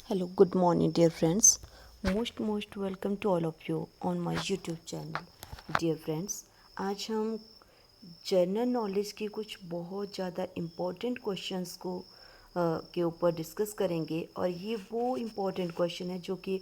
Hello, good morning, dear friends. Most welcome to all of you on my YouTube channel. Dear friends, आज हम general knowledge की कुछ बहुत ज़्यादा important questions के ऊपर डिस्कस करेंगे और ये वो इम्पोर्टेंट क्वेश्चन है जो कि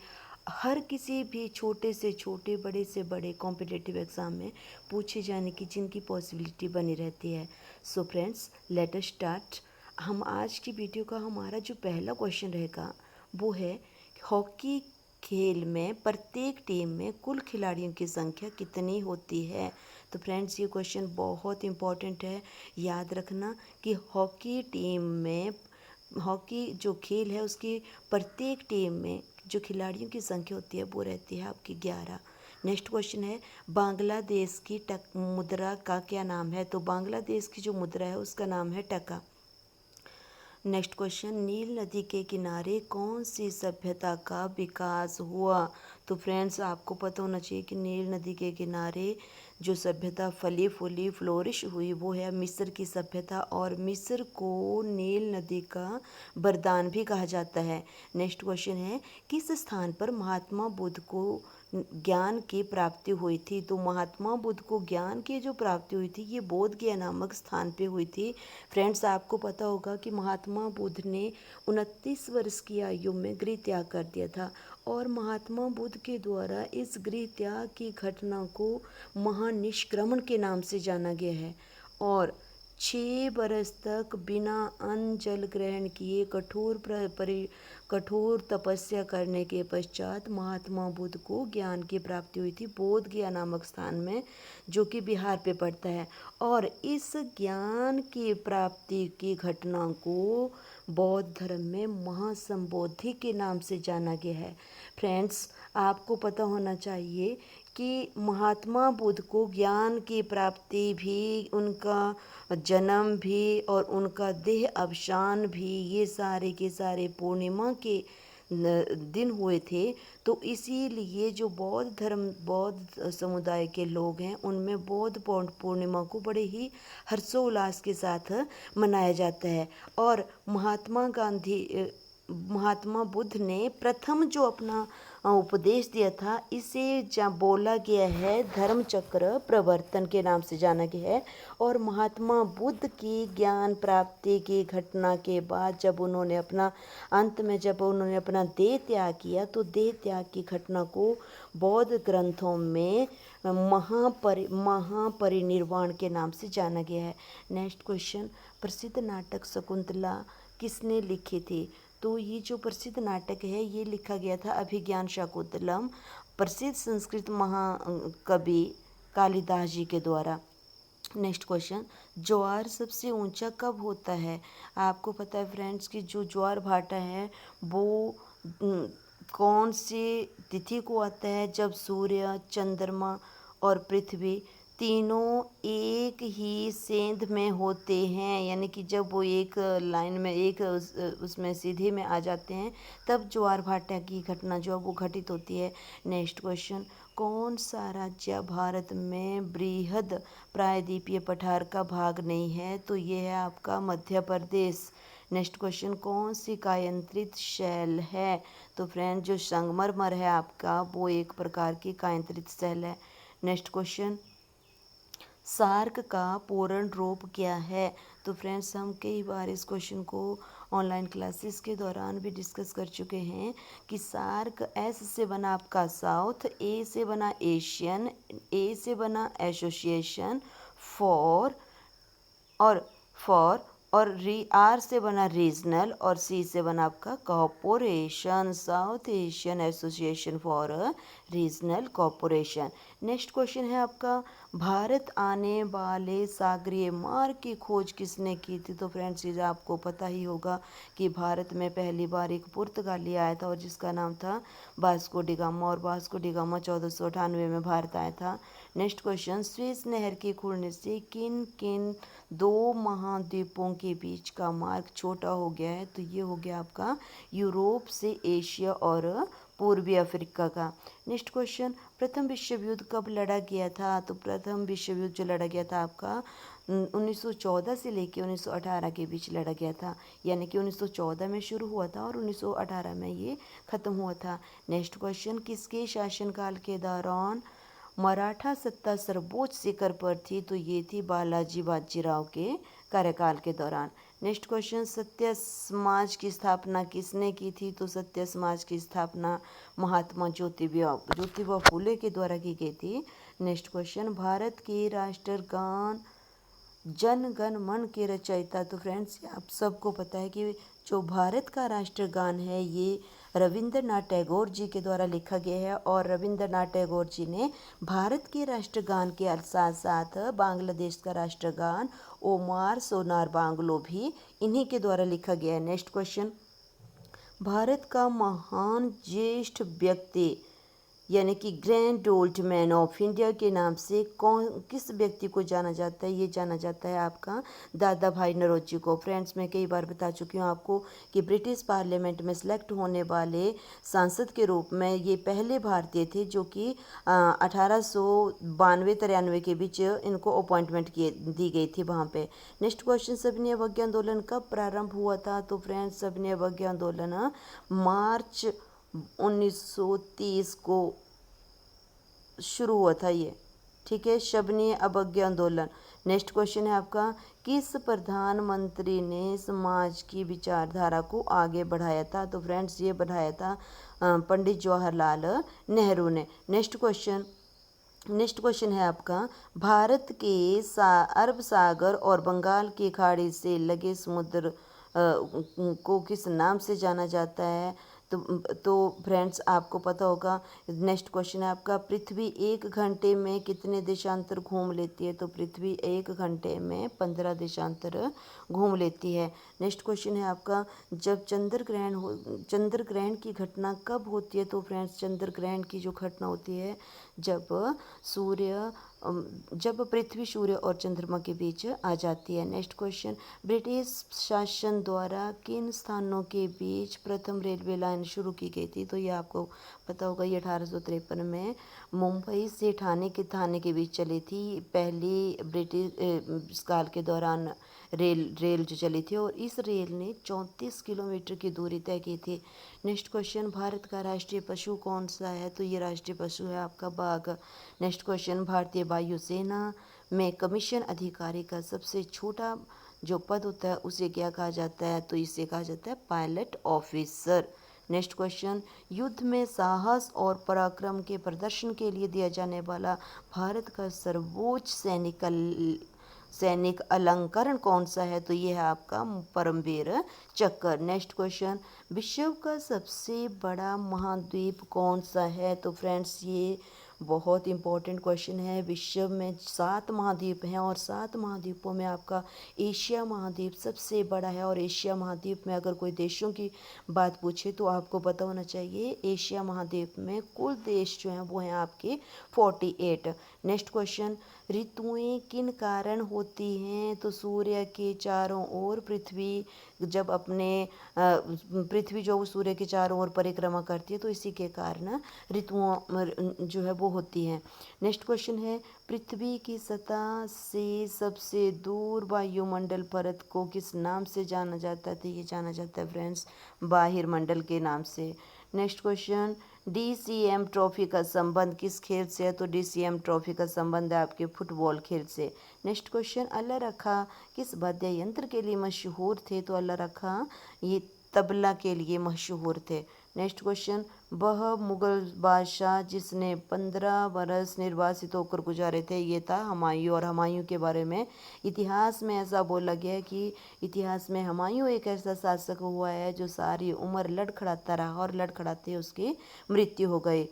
हर किसी भी छोटे से छोटे बड़े से बड़े कॉम्पिटिटिव एग्ज़ाम में पूछे जाने की जिनकी पॉसिबिलिटी बनी रहती है। So friends, let us start. हम आज की वीडियो का हमारा जो पहला क्वेश्चन रहेगा वो है हॉकी खेल में प्रत्येक टीम में कुल खिलाड़ियों की संख्या कितनी होती है। तो फ्रेंड्स, ये क्वेश्चन बहुत इम्पोर्टेंट है। याद रखना कि हॉकी जो खेल है उसकी प्रत्येक टीम में जो खिलाड़ियों की संख्या होती है वो रहती है आपकी 11। नेक्स्ट क्वेश्चन है बांग्लादेश की टक मुद्रा का क्या नाम है। तो बांग्लादेश की जो मुद्रा है उसका नाम है टका। नेक्स्ट क्वेश्चन, नील नदी के किनारे कौन सी सभ्यता का विकास हुआ। तो फ्रेंड्स, आपको पता होना चाहिए कि नील नदी के किनारे जो सभ्यता फली फूली फ्लोरिश हुई वो है मिस्र की सभ्यता, और मिस्र को नील नदी का वरदान भी कहा जाता है। नेक्स्ट क्वेश्चन है किस स्थान पर महात्मा बुद्ध को ज्ञान की प्राप्ति हुई थी। तो महात्मा बुद्ध को ज्ञान की जो प्राप्ति हुई थी ये बोध गया नामक स्थान पे हुई थी। फ्रेंड्स, आपको पता होगा कि महात्मा बुद्ध ने 29 वर्ष की आयु में गृह त्याग कर दिया था, और महात्मा बुद्ध के द्वारा इस गृह त्याग की घटना को महानिष्क्रमण के नाम से जाना गया है। और 6 बरस तक बिना अन्न जल ग्रहण किए कठोर तपस्या करने के पश्चात महात्मा बुद्ध को ज्ञान की प्राप्ति हुई थी बोध गया नामक स्थान में, जो कि बिहार पे पड़ता है। और इस ज्ञान की प्राप्ति की घटना को बौद्ध धर्म में महासंबोधि के नाम से जाना गया है। फ्रेंड्स, आपको पता होना चाहिए कि महात्मा बुद्ध को ज्ञान की प्राप्ति भी, उनका जन्म भी और उनका देह अवसान भी ये सारे के सारे पूर्णिमा के दिन हुए थे। तो इसीलिए जो बौद्ध समुदाय के लोग हैं उनमें बौद्ध पूर्णिमा को बड़े ही हर्षोल्लास के साथ मनाया जाता है। और महात्मा बुद्ध ने प्रथम जो अपना उपदेश दिया था इसे जहाँ बोला गया है धर्म चक्र प्रवर्तन के नाम से जाना गया है। और महात्मा बुद्ध की ज्ञान प्राप्ति की घटना के बाद जब उन्होंने अपना देह त्याग किया तो देह त्याग की घटना को बौद्ध ग्रंथों में महापरिनिर्वाण के नाम से जाना गया है। नेक्स्ट क्वेश्चन, प्रसिद्ध नाटक शकुंतला किसने लिखी थी। तो ये जो प्रसिद्ध नाटक है ये लिखा गया था अभिज्ञान शाकुंतलम प्रसिद्ध संस्कृत महाकवि कालिदास जी के द्वारा। नेक्स्ट क्वेश्चन, ज्वार सबसे ऊंचा कब होता है। आपको पता है फ्रेंड्स कि जो ज्वार भाटा है वो कौन सी तिथि को आता है, जब सूर्य चंद्रमा और पृथ्वी तीनों एक ही सेंध में होते हैं, यानी कि जब वो एक लाइन में उसमें सीधे में आ जाते हैं तब ज्वार भाटा की घटना जो है वो घटित होती है। नेक्स्ट क्वेश्चन, कौन सा राज्य भारत में बृहद प्रायद्वीपीय पठार का भाग नहीं है। तो ये है आपका मध्य प्रदेश। नेक्स्ट क्वेश्चन, कौन सी कायांतरित शैल है। तो फ्रेंड, जो संगमरमर है आपका वो एक प्रकार की कायांतरित शैल है। नेक्स्ट क्वेश्चन, सार्क का पूर्ण रूप क्या है। तो फ्रेंड्स, हम कई बार इस क्वेश्चन को ऑनलाइन क्लासेस के दौरान भी डिस्कस कर चुके हैं कि सार्क एस से बना आपका साउथ, ए से बना एशियन, ए से बना एसोसिएशन फॉर और आर से बना रीजनल, और सी से बना आपका corporation, south Asian association for regional corporation. Next question है आपका, भारत आने वाले सागरीय मार्ग की खोज किसने की थी। तो फ्रेंड्स, ये आपको पता ही होगा कि भारत में पहली बार एक पुर्तगाली आया था और जिसका नाम था वास्को डी गामा, और वास्को डी गामा 1498 में भारत आया था। नेक्स्ट क्वेश्चन, स्विस नहर के खुलने से किन किन दो महाद्वीपों के बीच का मार्ग छोटा हो गया है। तो ये हो गया आपका यूरोप से एशिया और पूर्वी अफ्रीका का। नेक्स्ट क्वेश्चन, प्रथम विश्व युद्ध कब लड़ा गया था। तो प्रथम विश्व युद्ध जो लड़ा गया था आपका 1914 से लेके 1918 के बीच लड़ा गया था, यानी कि 1914 में शुरू हुआ था और 1918 में ये ख़त्म हुआ था। नेक्स्ट क्वेश्चन, किसके शासनकाल के दौरान मराठा सत्ता सर्वोच्च शिखर पर थी? तो ये थी बालाजी बाजीराव के कार्यकाल के दौरान। नेक्स्ट क्वेश्चन, सत्य समाज की स्थापना किसने की थी? तो सत्य समाज की स्थापना महात्मा ज्योतिबा फूले के द्वारा की गई थी। नेक्स्ट क्वेश्चन, भारत के राष्ट्रगान जन गण मन के रचयिता? तो फ्रेंड्स आप सबको पता है कि जो भारत का राष्ट्रगान है ये रविंद्रनाथ टैगोर जी के द्वारा लिखा गया है, और रविंद्रनाथ टैगोर जी ने भारत के राष्ट्रगान के साथ साथ बांग्लादेश का राष्ट्रगान ओमार सोनार बांग्लो भी इन्हीं के द्वारा लिखा गया है। नेक्स्ट क्वेश्चन, भारत का महान ज्येष्ठ व्यक्ति यानी कि grand old man of India के नाम से किस व्यक्ति को जाना जाता है? ये जाना जाता है आपका दादा भाई नौरोजी को। फ्रेंड्स मैं कई बार बता चुकी हूँ आपको कि ब्रिटिश पार्लियामेंट में सिलेक्ट होने वाले सांसद के रूप में ये पहले भारतीय थे जो कि 1892-93 के बीच इनको अपॉइंटमेंट दी गई थी वहाँ पे। नेक्स्ट क्वेश्चन, सविनय अवज्ञा आंदोलन कब प्रारंभ हुआ था? तो फ्रेंड्स सविनय अवज्ञा आंदोलन मार्च 1930 को शुरू हुआ था ये, ठीक है, शबनीय अवज्ञा आंदोलन। नेक्स्ट क्वेश्चन है आपका, किस प्रधानमंत्री ने समाज की विचारधारा को आगे बढ़ाया था? तो फ्रेंड्स ये बढ़ाया था पंडित जवाहरलाल नेहरू ने। नेक्स्ट क्वेश्चन है आपका, भारत के अरब सागर और बंगाल की खाड़ी से लगे समुद्र को किस नाम से जाना जाता है? तो फ्रेंड्स आपको पता होगा। नेक्स्ट क्वेश्चन है आपका, पृथ्वी 1 घंटे में कितने देशांतर घूम लेती है? तो पृथ्वी 1 घंटे में 15 देशांतर घूम लेती है। नेक्स्ट क्वेश्चन है आपका, जब चंद्र ग्रहण की घटना कब होती है? तो फ्रेंड्स चंद्र ग्रहण की जो घटना होती है जब पृथ्वी सूर्य और चंद्रमा के बीच आ जाती है। नेक्स्ट क्वेश्चन, ब्रिटिश शासन द्वारा किन स्थानों के बीच प्रथम रेलवे लाइन शुरू की गई थी? तो ये आपको पता होगा, ये 1853 में मुंबई से थाने के बीच चली थी पहली ब्रिटिश काल के दौरान रेल जो चली थी, और इस रेल ने 34 किलोमीटर की दूरी तय की थी। नेक्स्ट क्वेश्चन, भारत का राष्ट्रीय पशु कौन सा है? तो ये राष्ट्रीय पशु है आपका बाघ। नेक्स्ट क्वेश्चन, भारतीय वायुसेना में कमीशन अधिकारी का सबसे छोटा जो पद होता है उसे क्या कहा जाता है? तो इसे कहा जाता है पायलट ऑफिसर। नेक्स्ट क्वेश्चन, युद्ध में साहस और पराक्रम के प्रदर्शन के लिए दिया जाने वाला भारत का सर्वोच्च सैनिक अलंकरण कौन सा है? तो ये है आपका परमवीर चक्र। नेक्स्ट क्वेश्चन, विश्व का सबसे बड़ा महाद्वीप कौन सा है? तो फ्रेंड्स ये बहुत इंपॉर्टेंट क्वेश्चन है। विश्व में 7 महाद्वीप हैं और 7 महाद्वीपों में आपका एशिया महाद्वीप सबसे बड़ा है, और एशिया महाद्वीप में अगर कोई देशों की बात पूछे तो आपको पता होना चाहिए एशिया महाद्वीप में कुल देश जो हैं वो हैं आपके 48। नेक्स्ट क्वेश्चन, ऋतुएं किन कारण होती हैं? तो सूर्य के चारों ओर पृथ्वी जो सूर्य के चारों ओर परिक्रमा करती है तो इसी के कारण ऋतुओं जो है वो होती हैं। नेक्स्ट क्वेश्चन है, पृथ्वी की सतह से सबसे दूर वायुमंडल परत को किस नाम से जाना जाता है? तो ये जाना जाता है फ्रेंड्स बाहिरमंडल के नाम से। नेक्स्ट क्वेश्चन, DCM ट्रॉफी का संबंध किस खेल से है? तो DCM ट्रॉफी का संबंध है आपके फुटबॉल खेल से। नेक्स्ट क्वेश्चन, अल्लाह रखा किस वाद्य यंत्र के लिए मशहूर थे? तो अल्लाह रखा ये तबला के लिए मशहूर थे। नेक्स्ट क्वेश्चन, वह मुगल बादशाह जिसने 15 बरस निर्वासित होकर गुजारे थे, ये था हुमायूं। और हुमायूं के बारे में इतिहास में ऐसा बोला गया है कि इतिहास में हुमायूं एक ऐसा शासक हुआ है जो सारी उम्र लड़खड़ाता रहा और लड़खड़ाते उसकी मृत्यु हो गई।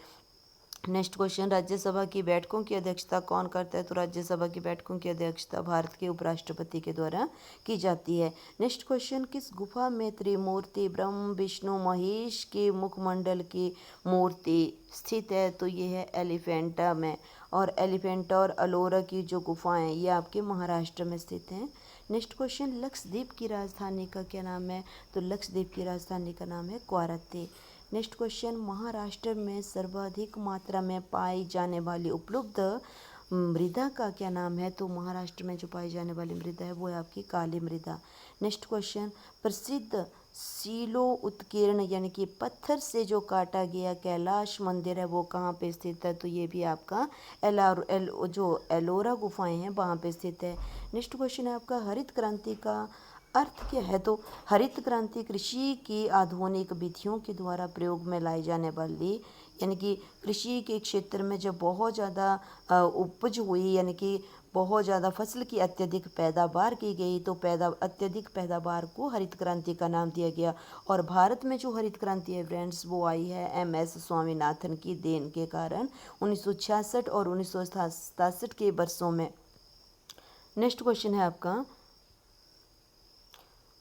नेक्स्ट क्वेश्चन, राज्यसभा की बैठकों की अध्यक्षता कौन करता है? तो राज्यसभा की बैठकों की अध्यक्षता भारत के उपराष्ट्रपति के द्वारा की जाती है। नेक्स्ट क्वेश्चन, किस गुफा में त्रिमूर्ति ब्रह्म विष्णु महेश के मुखमंडल की मूर्ति स्थित है? तो ये है एलिफेंटा में, और एलिफेंटा और अलोरा की जो गुफाएं ये आपके महाराष्ट्र में स्थित हैं। नेक्स्ट क्वेश्चन, लक्षद्वीप की राजधानी का क्या नाम है? तो लक्षद्वीप की राजधानी का नाम है क्वारत्ती। नेक्स्ट क्वेश्चन, महाराष्ट्र में सर्वाधिक मात्रा में पाई जाने वाली उपलब्ध मृदा का क्या नाम है? तो महाराष्ट्र में जो पाई जाने वाली मृदा है वो है आपकी काली मृदा। नेक्स्ट क्वेश्चन, प्रसिद्ध सीलो उत्कीर्ण यानी कि पत्थर से जो काटा गया कैलाश मंदिर है वो कहाँ पे स्थित है? तो ये भी आपका जो एलोरा गुफाएं हैं वहाँ पे स्थित है। नेक्स्ट क्वेश्चन है आपका, हरित क्रांति का अर्थ क्या है? तो हरित क्रांति कृषि की आधुनिक विधियों के द्वारा प्रयोग में लाई जाने वाली, यानी कि कृषि के क्षेत्र में जब बहुत ज़्यादा उपज हुई, यानी कि बहुत ज़्यादा फसल की अत्यधिक पैदावार की गई, तो अत्यधिक पैदावार को हरित क्रांति का नाम दिया गया। और भारत में जो हरित क्रांति है फ्रेंड्स वो आई है MS स्वामीनाथन की देन के कारण 1966 और 1967 के वर्षों में। नेक्स्ट क्वेश्चन है आपका,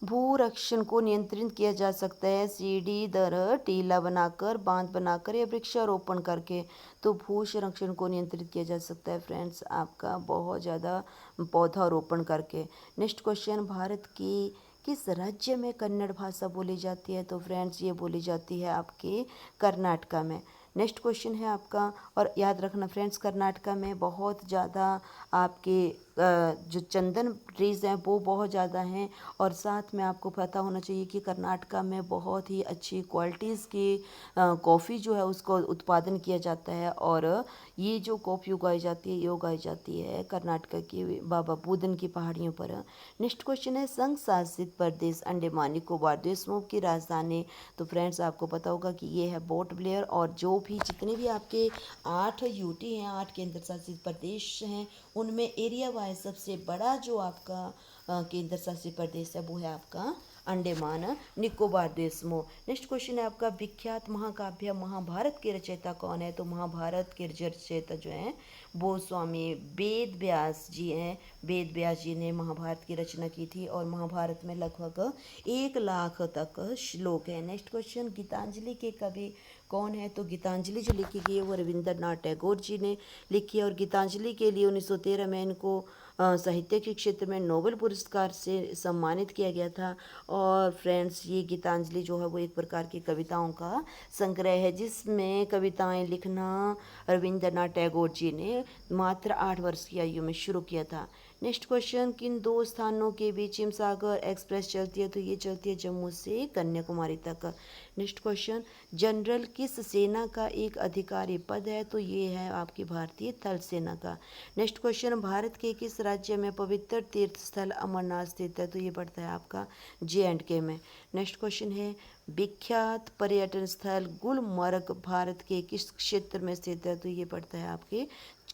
भूरक्षण को नियंत्रित किया जा सकता है सीढ़ी दर टीला बनाकर, बांध बनाकर या वृक्षारोपण करके? तो भू संरक्षण को नियंत्रित किया जा सकता है फ्रेंड्स आपका बहुत ज़्यादा पौधारोपण करके। नेक्स्ट क्वेश्चन, भारत की किस राज्य में कन्नड़ भाषा बोली जाती है? तो फ्रेंड्स ये बोली जाती है आपके कर्नाटका में। नेक्स्ट क्वेश्चन है आपका, और याद रखना फ्रेंड्स कर्नाटका में बहुत ज़्यादा आपके जो चंदन ट्रीज हैं वो बहुत ज़्यादा हैं, और साथ में आपको पता होना चाहिए कि कर्नाटका में बहुत ही अच्छी क्वालिटीज़ की कॉफ़ी जो है उसको उत्पादन किया जाता है। और ये जो कॉफ़ी उगाई जाती है ये उगाई जाती है कर्नाटका की बाबा बुदन की पहाड़ियों पर। नेक्स्ट क्वेश्चन है, संघ शासित प्रदेश अंडमान निकोबार द्वीपों की राजधानी? तो फ्रेंड्स आपको पता होगा कि ये है पोर्ट ब्लेयर। और जो भी जितने भी आपके 8 यूटी हैं, 8 केंद्र शासित प्रदेश हैं, उनमें एरिया वाइज सबसे बड़ा जो आपका केंद्र शासित प्रदेश है वो है आपका अंडमान निकोबार द्वीप। नेक्स्ट क्वेश्चन है आपका, विख्यात महाकाव्य महाभारत के रचयिता कौन है? तो महाभारत के रचयिता जो हैं वो स्वामी वेद व्यास जी हैं। वेद व्यास जी ने महाभारत की रचना की थी, और महाभारत में लगभग 1 लाख तक श्लोक है। नेक्स्ट क्वेश्चन, गीतांजलि के कवि कौन है? तो गीतांजलि जो लिखी गई है वो रविंद्रनाथ टैगोर जी ने लिखी है, और गीतांजलि के लिए 1913 में इनको साहित्य के क्षेत्र में नोबेल पुरस्कार से सम्मानित किया गया था। और फ्रेंड्स ये गीतांजलि जो है वो एक प्रकार की कविताओं का संग्रह है, जिसमें कविताएं लिखना रविंद्रनाथ टैगोर जी ने मात्र 8 वर्ष की आयु में शुरू किया था। नेक्स्ट क्वेश्चन, किन 2 स्थानों के बीच हिमसागर एक्सप्रेस चलती है? तो ये चलती है जम्मू से कन्याकुमारी तक। नेक्स्ट क्वेश्चन, जनरल किस सेना का एक अधिकारी पद है? तो ये है आपकी भारतीय थल सेना का। नेक्स्ट क्वेश्चन, भारत के किस राज्य में पवित्र तीर्थ स्थल अमरनाथ स्थित है? तो ये पड़ता है आपका JNK में। नेक्स्ट क्वेश्चन है, विख्यात पर्यटन स्थल गुलमर्ग भारत के किस क्षेत्र में स्थित है? तो ये पड़ता है आपके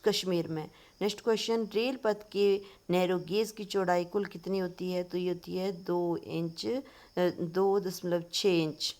कश्मीर में। नेक्स्ट क्वेश्चन, रेल पथ के नैरो गेज की चौड़ाई कुल कितनी होती है? तो ये होती है 2.6 inch,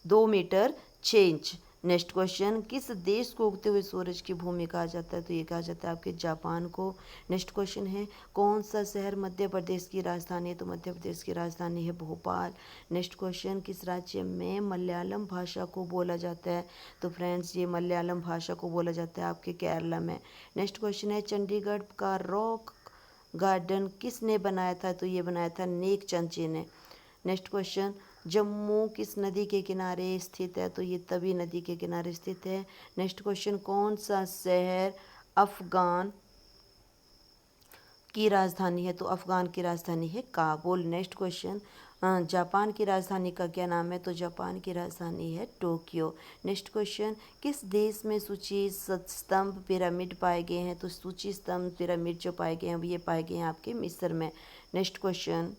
2 metre 6 inch. Next question, किस देश को उगते हुए सूरज की भूमि कहा जाता है? तो ये कहा जाता है आपके जापान को। नेक्स्ट क्वेश्चन है, कौन सा शहर मध्य प्रदेश की राजधानी है? तो मध्य प्रदेश की राजधानी है भोपाल। नेक्स्ट क्वेश्चन, किस राज्य में मलयालम भाषा को बोला जाता है? तो फ्रेंड्स ये मलयालम भाषा को बोला जाता है आपके केरला में। नेक्स्ट क्वेश्चन है, चंडीगढ़ का रॉक गार्डन किसने बनाया था? तो ये बनाया था नेक चंद जी ने। नेक्स्ट क्वेश्चन, जम्मू किस नदी के किनारे स्थित है? तो ये तवी नदी के किनारे स्थित है। नेक्स्ट क्वेश्चन, कौन सा शहर अफगान की राजधानी है? तो अफगान की राजधानी है काबुल। नेक्स्ट क्वेश्चन, जापान की राजधानी का क्या नाम है? तो जापान की राजधानी है टोक्यो। नेक्स्ट क्वेश्चन, किस देश में सूची स्तंभ पिरामिड पाए गए हैं? तो सूची स्तंभ पिरामिड जो पाए गए हैं ये पाए गए हैं आपके मिस्र में। नेक्स्ट क्वेश्चन,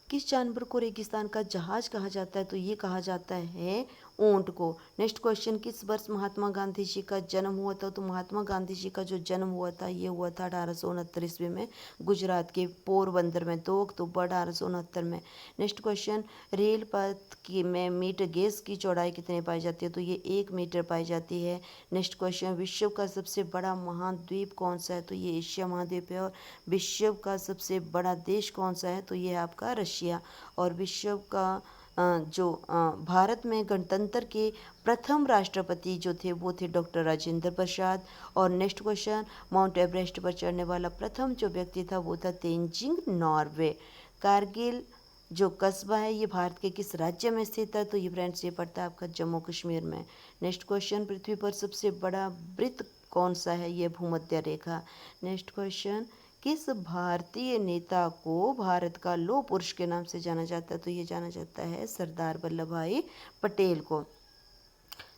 किस जानवर को रेगिस्तान का जहाज कहा जाता है? तो ये कहा जाता है ऊंट को। नेक्स्ट क्वेश्चन, किस वर्ष महात्मा गांधी जी का जन्म हुआ था? तो महात्मा गांधी जी का जो जन्म हुआ था ये हुआ था 1869 ईस्वी में गुजरात के पोरबंदर में, 2 अक्टूबर 1869 में। नेक्स्ट क्वेश्चन, रेल पथ की में मीटर गेज की चौड़ाई कितनी पाई जाती है? तो ये 1 मीटर पाई जाती है। नेक्स्ट क्वेश्चन, विश्व का सबसे बड़ा महाद्वीप कौन सा है? तो ये एशिया महाद्वीप है। और विश्व का सबसे बड़ा देश कौन सा है? तो ये है आपका रशिया। और विश्व का भारत में गणतंत्र के प्रथम राष्ट्रपति जो थे वो थे डॉक्टर राजेंद्र प्रसाद। और नेक्स्ट क्वेश्चन, माउंट एवरेस्ट पर चढ़ने वाला प्रथम जो व्यक्ति था वो था तेंजिंग नॉर्वे। कारगिल जो कस्बा है ये भारत के किस राज्य में स्थित है? तो ये फ्रेंड्स ये पड़ता है आपका जम्मू कश्मीर में। नेक्स्ट क्वेश्चन, पृथ्वी पर सबसे बड़ा वृत्त कौन सा है? ये भूमध्य रेखा। नेक्स्ट क्वेश्चन, किस भारतीय नेता को भारत का लौह पुरुष के नाम से जाना जाता है? तो ये जाना जाता है सरदार वल्लभ भाई पटेल को।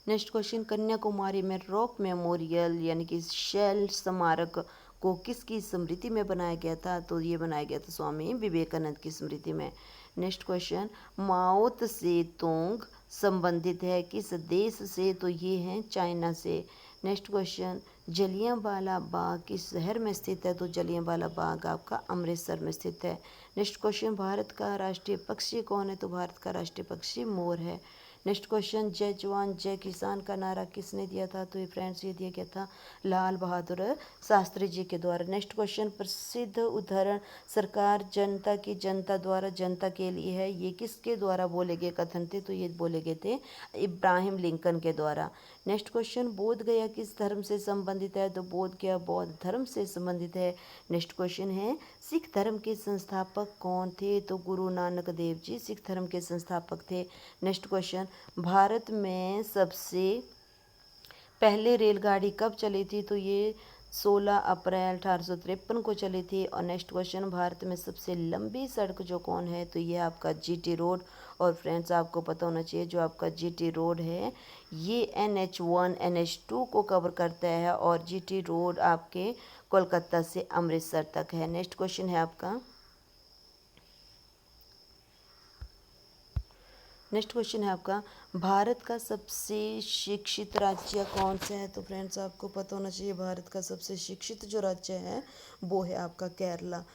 नेक्स्ट क्वेश्चन, कन्याकुमारी में रॉक मेमोरियल यानी कि शैल स्मारक को किसकी स्मृति में बनाया गया था? तो ये बनाया गया था स्वामी विवेकानंद की स्मृति में। नेक्स्ट क्वेश्चन, माओ से तुंग संबंधित है किस देश से? तो ये है चाइना से। नेक्स्ट क्वेश्चन, जलियांवाला बाग किस शहर में स्थित है? तो जलियांवाला बाग आपका अमृतसर में स्थित है। नेक्स्ट क्वेश्चन, भारत का राष्ट्रीय पक्षी कौन है? तो भारत का राष्ट्रीय पक्षी मोर है। नेक्स्ट क्वेश्चन, जय जवान जय किसान का नारा किसने दिया था? तो ये फ्रेंड्स ये दिया गया था लाल बहादुर शास्त्री जी के द्वारा। नेक्स्ट क्वेश्चन, प्रसिद्ध उदाहरण सरकार जनता की जनता द्वारा जनता के लिए है, ये किसके द्वारा बोले गए कथन थे? तो ये बोले गए थे इब्राहिम लिंकन के द्वारा। नेक्स्ट क्वेश्चन, बोध गया किस धर्म से संबंधित है? तो बोध गया बौद्ध धर्म से संबंधित है। नेक्स्ट क्वेश्चन है, सिख धर्म के संस्थापक कौन थे? तो गुरु नानक देव जी सिख धर्म के संस्थापक थे। नेक्स्ट क्वेश्चन, भारत में सबसे पहले रेलगाड़ी कब चली थी? तो ये 16 अप्रैल 1853 को चली थी। और नेक्स्ट क्वेश्चन, भारत में सबसे लंबी सड़क जो कौन है? तो ये आपका जीटी रोड। और फ्रेंड्स आपको पता होना चाहिए जो आपका जीटी रोड है ये NH1 NH2 को कवर करता है और जीटी रोड आपके कोलकाता से अमृतसर तक है। नेक्स्ट क्वेश्चन है आपका, नेक्स्ट क्वेश्चन है आपका, भारत का सबसे शिक्षित राज्य कौन सा है? तो फ्रेंड्स आपको पता होना चाहिए भारत का सबसे शिक्षित जो राज्य है वो है आपका केरला।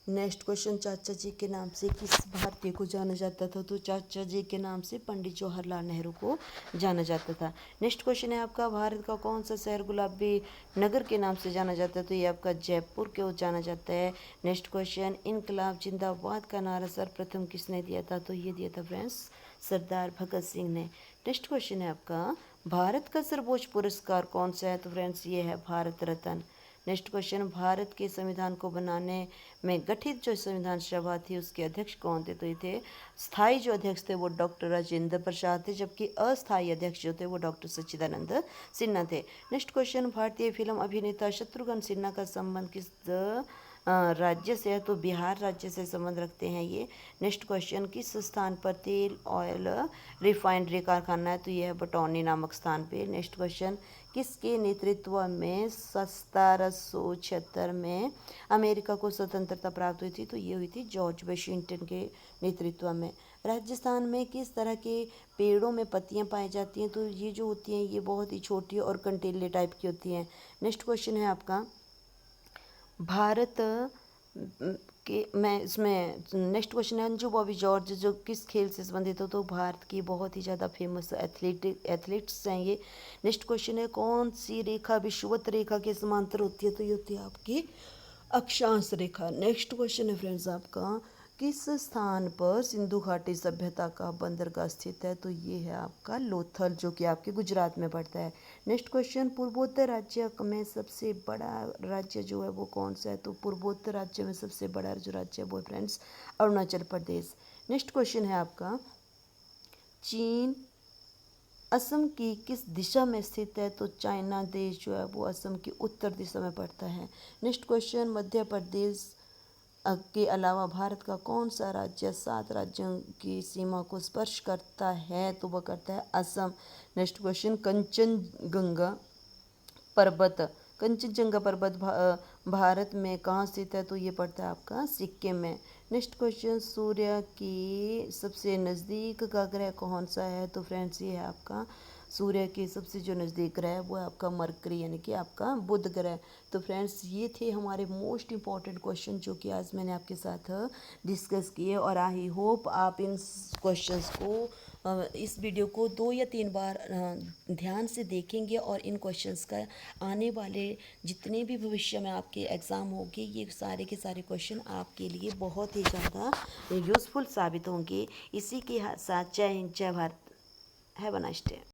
नेक्स्ट क्वेश्चन, चाचा जी के नाम से किस भारतीय को जाना जाता था? तो चाचा जी के नाम से पंडित जवाहरलाल नेहरू को जाना जाता था। नेक्स्ट क्वेश्चन है आपका, भारत का कौन सा शहर गुलाबी नगर के नाम से जाना जाता है? तो ये आपका जयपुर को जाना जाता है। नेक्स्ट क्वेश्चन, इनकलाब जिंदाबाद का नारा सर्वप्रथम किसने दिया था? तो ये दिया था फ्रेंड्स सरदार भगत सिंह ने। नेक्स्ट क्वेश्चन है आपका, भारत का सर्वोच्च पुरस्कार कौन सा है? तो फ्रेंड्स ये है भारत रत्न। नेक्स्ट क्वेश्चन, भारत के संविधान को बनाने में गठित जो संविधान सभा थी उसके अध्यक्ष कौन थे? तो ये थे स्थायी जो अध्यक्ष थे वो डॉक्टर राजेंद्र प्रसाद थे, जबकि अस्थायी अध्यक्ष जो थे वो डॉक्टर सच्चिदानंद सिन्हा थे। नेक्स्ट क्वेश्चन, भारतीय फिल्म अभिनेता शत्रुघ्न सिन्हा का संबंध किस राज्य से है? तो बिहार राज्य से संबंध रखते हैं ये। नेक्स्ट क्वेश्चन, किस स्थान पर तेल ऑयल रिफाइनरी कारखाना है? तो यह है बटौनी नामक स्थान पे। नेक्स्ट क्वेश्चन, किसके नेतृत्व में 1776 में अमेरिका को स्वतंत्रता प्राप्त हुई थी? तो ये हुई थी जॉर्ज वाशिंगटन के नेतृत्व में। राजस्थान में किस तरह के पेड़ों में पत्तियां पाई जाती हैं? तो ये जो होती हैं ये बहुत ही छोटी और कंटीले टाइप की होती हैं। नेक्स्ट क्वेश्चन है आपका, भारत के मैं इसमें नेक्स्ट क्वेश्चन है, अंजू बॉबी जॉर्ज जो किस खेल से संबंधित हो? तो भारत की बहुत ही ज़्यादा फेमस एथलीट्स हैं ये। नेक्स्ट क्वेश्चन है, कौन सी रेखा विषुवत रेखा के समांतर होती है? तो ये होती है आपकी अक्षांश रेखा। नेक्स्ट क्वेश्चन है फ्रेंड्स आपका, किस स्थान पर सिंधु घाटी सभ्यता का बंदरगाह स्थित है? तो ये है आपका लोथल जो कि आपके गुजरात में पड़ता है। नेक्स्ट क्वेश्चन, पूर्वोत्तर राज्य में सबसे बड़ा राज्य जो है वो कौन सा है? तो पूर्वोत्तर राज्य में सबसे बड़ा जो राज्य है वो friends Arunachal Pradesh. Next question है आपका, चीन असम की किस दिशा में स्थित है? तो चाइना देश जो है वो असम की उत्तर दिशा में पड़ता है। नेक्स्ट क्वेश्चन, मध्य प्रदेश के अलावा भारत का कौन सा राज्य 7 राज्यों की सीमा को स्पर्श करता है? तो वह करता है असम। नेक्स्ट क्वेश्चन, कंचनजंगा पर्वत भारत में कहाँ स्थित है? तो ये पड़ता है आपका सिक्किम में। नेक्स्ट क्वेश्चन, सूर्य की सबसे नज़दीक का ग्रह कौन सा है? तो फ्रेंड्स ये है आपका सूर्य के सबसे जो नज़दीक ग्रह है वो है आपका मरकरी यानी कि आपका बुध ग्रह। तो फ्रेंड्स ये थे हमारे मोस्ट इम्पॉर्टेंट क्वेश्चन जो कि आज मैंने आपके साथ डिस्कस किए और आई होप आप इन क्वेश्चंस को इस वीडियो को 2 या 3 बार ध्यान से देखेंगे और इन क्वेश्चंस का आने वाले जितने भी भविष्य में आपके एग्ज़ाम होंगे ये सारे के सारे क्वेश्चन आपके लिए बहुत ही ज़्यादा यूज़फुल साबित होंगे। इसी के साथ जय हिंद जय Bharat, have a nice day.